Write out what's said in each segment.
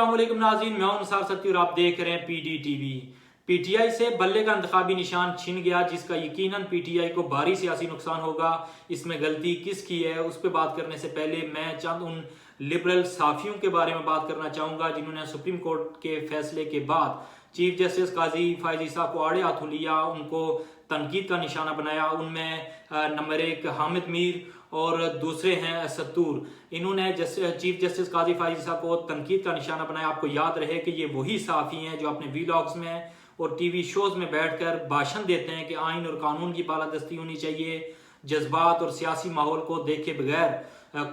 अस्सलाम वालेकुम नाज़रीन, मैं हूं निसार सत्ती और आप देख रहे हैं PDTV। पीटीआई से बल्ले का इंतखाबी निशान छिन गया, जिसका यकीनन पीटीआई को भारी सियासी नुकसान होगा। इसमें गलती किसकी है, उस पर बात करने से पहले मैं चंद उन लिबरल साफियों के बारे में बात करना चाहूँगा जिन्होंने सुप्रीम कोर्ट के फैसले के बाद चीफ जस्टिस काजी फायज ईसा को आड़े हाथों लिया, उनको तनकीद का निशाना बनाया। उनमें नंबर 1 हामिद मीर और दूसरे हैं असद तूर। इन्होंने चीफ जस्टिस काजी फायज ईसा को तनकीद का निशाना बनाया। आपको याद रहे कि ये वही साफ़ी हैं जो अपने वीलॉग्स में और टीवी शोज में बैठकर भाषण देते हैं कि आइन और कानून की बालादस्ती होनी चाहिए, जज्बात और सियासी माहौल को देखे बगैर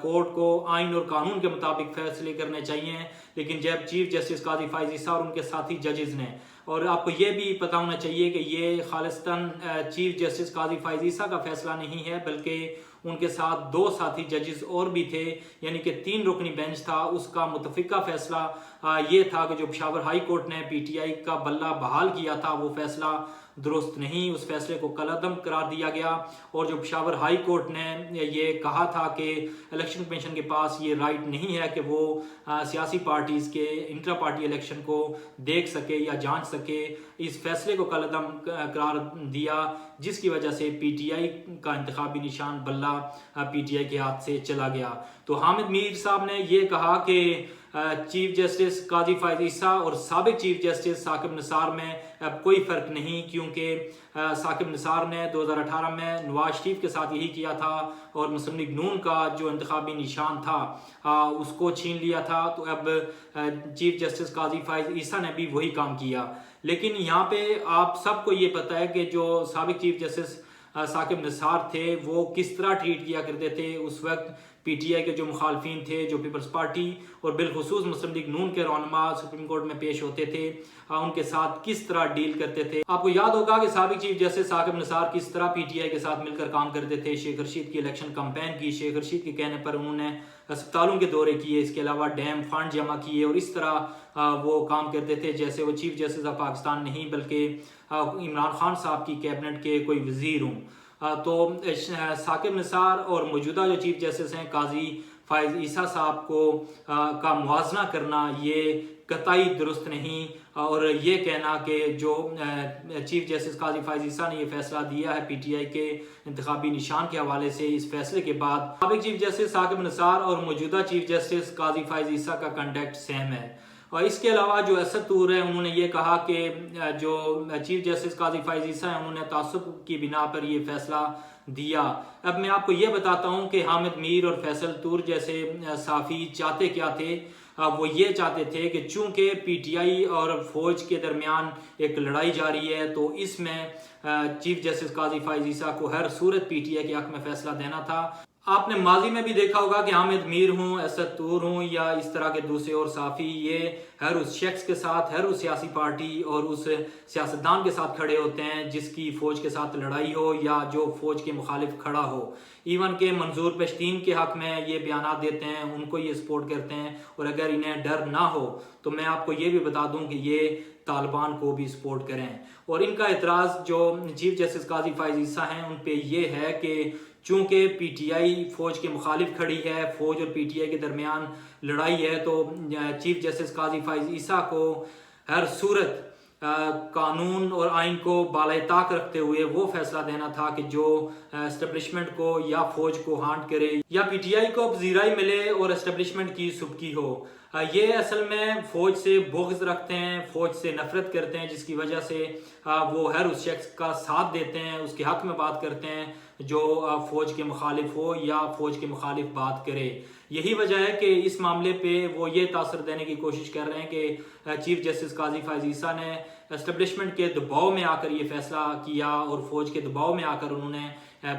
कोर्ट को आइन और कानून के मुताबिक फैसले करने चाहिए। लेकिन जब चीफ जस्टिस काजी फायज ईसा और उनके साथी जजेस ने, और आपको ये भी पता होना चाहिए कि ये खालिस्तान चीफ जस्टिस काजी फायज ईसा का फैसला नहीं है, बल्कि उनके साथ 2 साथी जजेस और भी थे, यानी कि 3 रुकनी बेंच था। उसका मुतफिका फैसला ये था कि जो पेशावर हाई कोर्ट ने पीटीआई का बल्ला बहाल किया था वो फैसला दुरुस्त नहीं, उस फैसले को कलअदम करार दिया गया। और जो पेशावर हाई कोर्ट ने ये कहा था कि इलेक्शन कमीशन के पास ये राइट नहीं है कि वो सियासी पार्टीज के इंट्रा पार्टी इलेक्शन को देख सके या जांच सके, इस फैसले को कलअदम करार दिया, जिसकी वजह से पीटीआई का इंतखाबी निशान बल्ला पीटीआई के हाथ से चला गया। तो हामिद मीर साहब ने ये कहा कि चीफ जस्टिस काजी फायज ईसा और साबिक चीफ जस्टिस साकिब निसार में अब कोई फ़र्क नहीं, क्योंकि साकिब निसार ने 2018 में नवाज शरीफ के साथ यही किया था और मुस्लिम लीग नून का जो इंतखाबी निशान था उसको छीन लिया था। तो अब चीफ जस्टिस काजी फायज ईसा ने भी वही काम किया। लेकिन यहाँ पे आप सबको ये पता है कि जो साबिक चीफ जस्टिस साकिब निसार थे वो किस तरह ट्रीट किया करते थे। उस वक्त पीटीआई के जो मुखालफिन थे, जो पीपल्स पार्टी और बिलखुसूस मुस्लिम लीग नून के रहनुमा सुप्रीम कोर्ट में पेश होते थे, उनके साथ किस तरह डील करते थे। आपको याद होगा कि साबिक चीफ जस्टिस साकिब निसार किस तरह पीटीआई के साथ मिलकर काम करते थे। शेख रशीद की इलेक्शन कैंपेन की, शेख रशीद के कहने पर उन्होंने अस्पतालों के दौरे किए, इसके अलावा डैम फंड जमा किए और इस तरह वो काम करते थे जैसे वो चीफ जस्टिस ऑफ पाकिस्तान नहीं बल्कि इमरान खान साहब की कैबिनेट के कोई वजीर हों। तो साकिब निसार और मौजूदा जो चीफ जस्टिस हैं काजी फायज ईसा साहब को का मुआवजा करना ये कतई दुरुस्त नहीं। और ये कहना कि जो चीफ जस्टिस काजी फायज ईसा ने ये फैसला दिया है पीटीआई के इंतखाबी निशान के हवाले से, इस फैसले के बाद साबिक चीफ जस्टिस साकिब निसार और मौजूदा चीफ जस्टिस काजी फायज ईसा का कंटेक्ट सेम है। और इसके अलावा जो असद तूर है, उन्होंने ये कहा कि जो चीफ जस्टिस काजी फायज ईसा है उन्होंने तासुब की बिना पर ये फैसला दिया। अब मैं आपको ये बताता हूँ कि हामिद मीर और फैसल तूर जैसे साफ़ी चाहते क्या थे। वो ये चाहते थे कि चूंकि पीटीआई और फौज के दरमियान एक लड़ाई जारी है, तो इसमें चीफ जस्टिस काजी फायज ईसा को हर सूरत पीटीआई के हक में फैसला देना था। आपने माजी में भी देखा होगा कि हामिद मीर हूँ, असद तूर हूँ या इस तरह के दूसरे और साफ़ी, ये हर उस शख्स के साथ, हर उस सियासी पार्टी और उस सियासतदान के साथ खड़े होते हैं जिसकी फ़ौज के साथ लड़ाई हो या जो फ़ौज के मुखालिफ खड़ा हो। इवन के मंजूर पेश्तीन के हक में ये बयान देते हैं, उनको ये सपोर्ट करते हैं। और अगर इन्हें डर ना हो तो मैं आपको ये भी बता दूं कि ये तालिबान को भी सपोर्ट करें। और इनका एतराज़ जो चीफ जस्टिस काजी फायज ईसा हैं उन पर यह है कि चूंकि पीटीआई फौज के मुखालिफ खड़ी है, फौज और पीटीआई के दरमियान लड़ाई है, तो चीफ जस्टिस काजी फायज ईसा को हर सूरत कानून और आइन को बालाताक रखते हुए वो फैसला देना था कि जो एस्टेब्लिशमेंट को या फौज को हांट करे या पीटीआई को पजीराई मिले और एस्टेब्लिशमेंट की सुबकी हो। ये असल में फौज से बुग़्ज़ रखते हैं, फौज से नफरत करते हैं, जिसकी वजह से वो हर उस शख्स का साथ देते हैं, उसके हक में बात करते हैं जो फौज के मुखालिफ हो या फौज के मुखालिफ बात करे। यही वजह है कि इस मामले पे वो ये तासर देने की कोशिश कर रहे हैं कि चीफ जस्टिस काजी फायज ईसा ने एस्टेब्लिशमेंट के दबाव में आकर ये फैसला किया और फौज के दबाव में आकर उन्होंने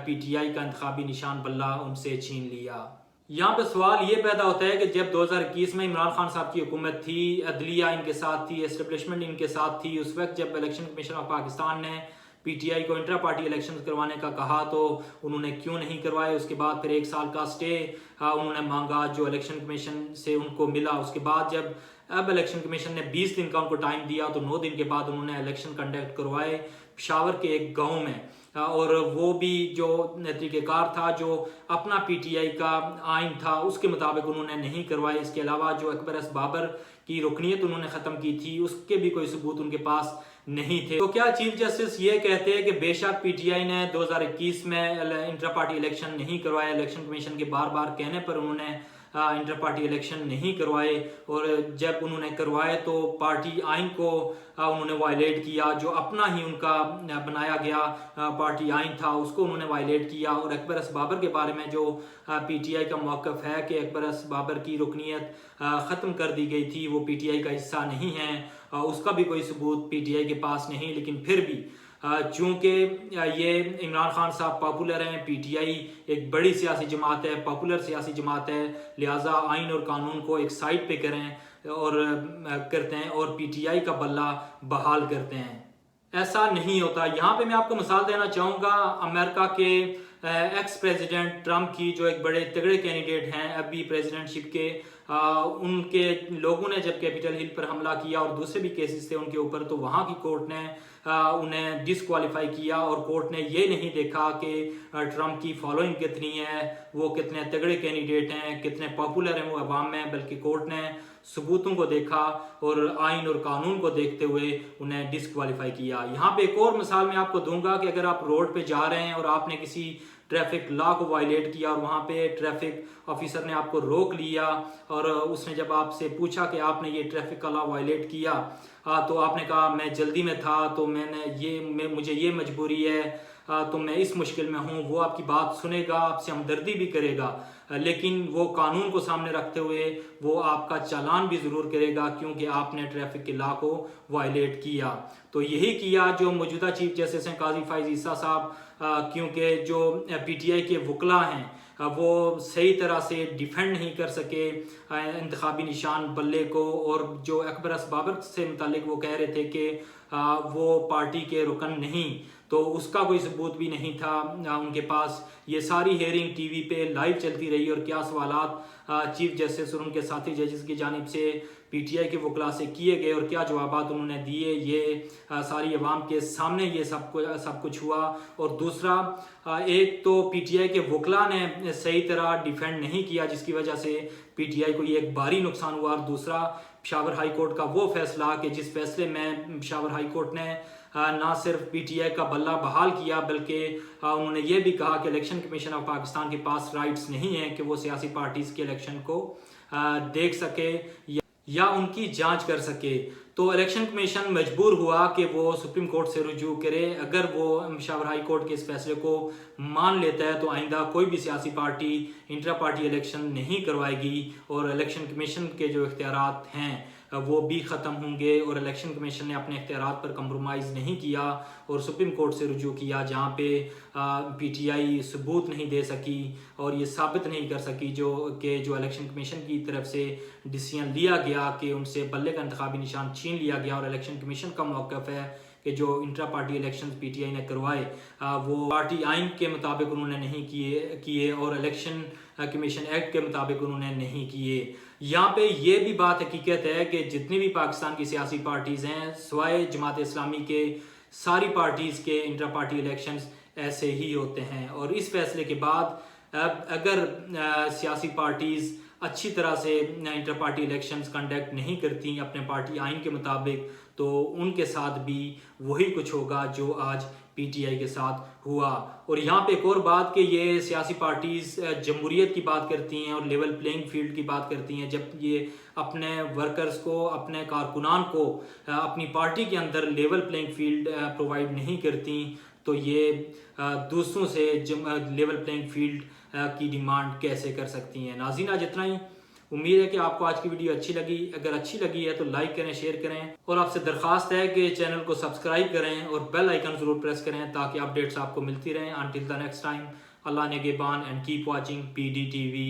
पीटीआई का इंतखाबी निशान बल्ला उनसे छीन लिया। यहाँ पे सवाल ये पैदा होता है कि जब 2021 में इमरान खान साहब की हुकूमत थी, अदलिया इनके साथ थी, एस्टेब्लिशमेंट इनके साथ थी, उस वक्त जब इलेक्शन कमीशन ऑफ पाकिस्तान ने पीटीआई को इंट्रा पार्टी इलेक्शन करवाने का कहा तो उन्होंने क्यों नहीं करवाए। उसके बाद फिर 1 साल का स्टे उन्होंने मांगा जो इलेक्शन कमीशन से उनको मिला। उसके बाद जब अब इलेक्शन कमीशन ने 20 दिन का उनको टाइम दिया तो 9 दिन के बाद उन्होंने इलेक्शन कंडक्ट करवाए पेशावर के एक गाँव में। और वो भी जो तरीक़ेकार था, जो अपना पीटीआई का आइन था उसके मुताबिक उन्होंने नहीं करवाए। इसके अलावा जो अकबर एस बाबर की रुकनीत उन्होंने ख़त्म की थी उसके भी कोई सबूत उनके पास नहीं थे। तो क्या चीफ जस्टिस ये कहते हैं कि बेशक पीटीआई ने 2021 में इंटर पार्टी इलेक्शन नहीं करवाया, इलेक्शन कमीशन के बार बार कहने पर उन्होंने इंटर पार्टी इलेक्शन नहीं करवाए, और जब उन्होंने करवाए तो पार्टी आइन को उन्होंने वायलेट किया, जो अपना ही उनका बनाया गया पार्टी आइन था उसको उन्होंने वायलेट किया। और अकबर एस बाबर के बारे में जो पीटीआई का मौक़िफ़ है कि अकबर एस बाबर की रुकनीत ख़त्म कर दी गई थी, वो पीटीआई का हिस्सा नहीं है, उसका भी कोई सबूत पीटीआई के पास नहीं। लेकिन फिर भी चूँकि ये इमरान खान साहब पॉपुलर हैं, पीटीआई एक बड़ी सियासी जमात है, पॉपुलर सियासी जमात है, लिहाजा आइन और कानून को एक साइड पे करें और करते हैं और पीटीआई का बल्ला बहाल करते हैं। ऐसा नहीं होता। यहाँ पे मैं आपको मिसाल देना चाहूँगा अमेरिका के एक्स प्रेसिडेंट ट्रम्प की, जो एक बड़े तगड़े कैंडिडेट हैं अभी प्रेसिडेंटशिप के। उनके लोगों ने जब कैपिटल हिल पर हमला किया और दूसरे भी केसेस थे उनके ऊपर, तो वहाँ की कोर्ट ने उन्हें डिसक्वालीफाई किया और कोर्ट ने ये नहीं देखा कि ट्रम्प की फॉलोइंग कितनी है, वो कितने तगड़े कैंडिडेट हैं, कितने पॉपुलर हैं वो अवाम में, बल्कि कोर्ट ने सबूतों को देखा और आइन और कानून को देखते हुए उन्हें डिसक्वालीफाई किया। यहाँ पे एक और मिसाल मैं आपको दूंगा कि अगर आप रोड पे जा रहे हैं और आपने किसी ट्रैफिक लॉ को वायलेट किया और वहाँ पे ट्रैफिक ऑफिसर ने आपको रोक लिया और उसने जब आपसे पूछा कि आपने ये ट्रैफिक का लॉ वायलेट किया, तो आपने कहा मैं जल्दी में था, तो मुझे ये मजबूरी है, तो मैं इस मुश्किल में हूँ, वो आपकी बात सुनेगा, आपसे हमदर्दी भी करेगा, लेकिन वो कानून को सामने रखते हुए वो आपका चालान भी ज़रूर करेगा क्योंकि आपने ट्रैफिक के लॉ को वायलेट किया। तो यही किया जो मौजूदा चीफ जस्टिस हैं काजी फायज़ ईसा साहब, क्योंकि जो पीटीआई के वकला हैं वो सही तरह से डिफेंड नहीं कर सके इंतखाबी निशान बल्ले को, और जो अकबर एस बाबर से मुतालिक वो कह रहे थे कि वो पार्टी के रुकन नहीं, तो उसका कोई सबूत भी नहीं था उनके पास। ये सारी हेयरिंग टीवी पे लाइव चलती रही और क्या सवालात चीफ जस्टिस और उनके साथी जजेस की जानिब से पीटीआई के वकला से किए गए और क्या जवाबात उन्होंने दिए, ये सारी अवाम के सामने ये सब कुछ हुआ। और दूसरा, एक तो पीटीआई के वकला ने सही तरह डिफेंड नहीं किया जिसकी वजह से पीटीआई को ये एक भारी नुकसान हुआ, और दूसरा पेशावर हाई कोर्ट का वो फैसला कि जिस फैसले में पेशावर हाई कोर्ट ने ना सिर्फ पीटीआई का बल्ला बहाल किया बल्कि उन्होंने ये भी कहा कि इलेक्शन कमीशन ऑफ पाकिस्तान के पास राइट्स नहीं है कि वो सियासी पार्टीज के इलेक्शन को देख सके या उनकी जांच कर सके। तो इलेक्शन कमीशन मजबूर हुआ कि वो सुप्रीम कोर्ट से रुजू करे। अगर वो पेशावर हाई कोर्ट के इस फैसले को मान लेता है तो आइंदा कोई भी सियासी पार्टी इंट्रा पार्टी इलेक्शन नहीं करवाएगी और इलेक्शन कमीशन के जो इख्तियारात हैं वो भी ख़त्म होंगे। और इलेक्शन कमीशन ने अपने इख्तियारात पर कंप्रोमाइज़ नहीं किया और सुप्रीम कोर्ट से रुजू किया, जहाँ पे पीटीआई सबूत नहीं दे सकी और ये साबित नहीं कर सकी जो इलेक्शन कमीशन की तरफ से डिसीजन लिया गया कि उनसे बल्ले का इंतखाबी निशान छीन लिया गया। और इलेक्शन कमीशन का मौक़िफ़ है कि जो इंट्रा पार्टी इलेक्शन पीटीआई ने करवाए वो पार्टी आइन के मुताबिक उन्होंने नहीं किए और इलेक्शन कमीशन एक्ट के मुताबिक उन्होंने नहीं किए। यहाँ पे ये भी बात हकीकत है कि जितनी भी पाकिस्तान की सियासी पार्टीज़ हैं सिवाय जमात इस्लामी के, सारी पार्टीज़ के इंट्रा पार्टी इलेक्शंस ऐसे ही होते हैं। और इस फैसले के बाद अब अगर सियासी पार्टीज़ अच्छी तरह से इंटर पार्टी इलेक्शंस कंडक्ट नहीं करती अपने पार्टी आइन के मुताबिक, तो उनके साथ भी वही कुछ होगा जो आज पीटीआई के साथ हुआ। और यहाँ पे एक और बात कि ये सियासी पार्टीज़ जमहूरियत की बात करती हैं और लेवल प्लेइंग फील्ड की बात करती हैं, जब ये अपने वर्कर्स को, अपने कारकुनान को अपनी पार्टी के अंदर लेवल प्लेइंग फील्ड प्रोवाइड नहीं करती, तो ये दूसरों से लेवल प्लेइंग फील्ड की डिमांड कैसे कर सकती हैं। नाज़रीन, आज इतना ही। उम्मीद है कि आपको आज की वीडियो अच्छी लगी। अगर अच्छी लगी है तो लाइक करें, शेयर करें और आपसे दरख्वास्त है कि चैनल को सब्सक्राइब करें और बेल आइकन ज़रूर प्रेस करें ताकि अपडेट्स आपको मिलती रहें। Until the next time, Allah निगहबान एंड कीप वाचिंग PDTV।